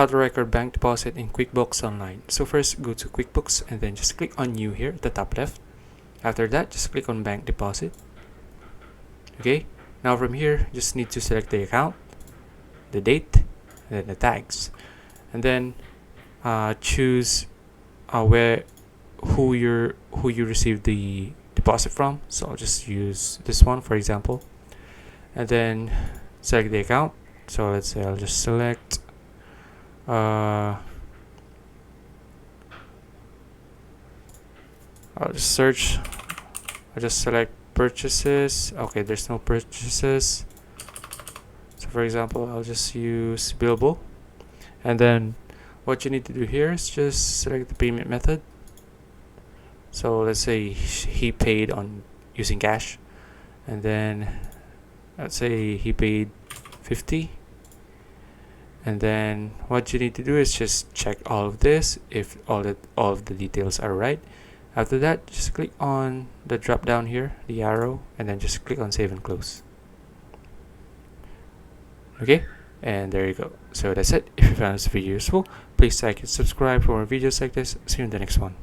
how to record bank deposit in QuickBooks Online. So first, go to QuickBooks and then just click on New here at the top left. After that, just click on Bank Deposit. Okay, now from here, just need to select the account, the date, and then the tags, and then choose who you received the deposit from. So I'll just use this one for example, and then select the account. So let's say I'll just select I'll just search. I'll just select purchases. Okay, there's no purchases. So for example, I'll just use billable. And then what you need to do here is just select the payment method. So let's say he paid on using cash. And then let's say he paid 50. And then what you need to do is just check all of this if all of the details are right. After that, just click on the drop down here, the arrow, and then just click on save and close. Okay, and there you go. So that's it. If you found this video useful, please like and subscribe for more videos like this. See you in the next one.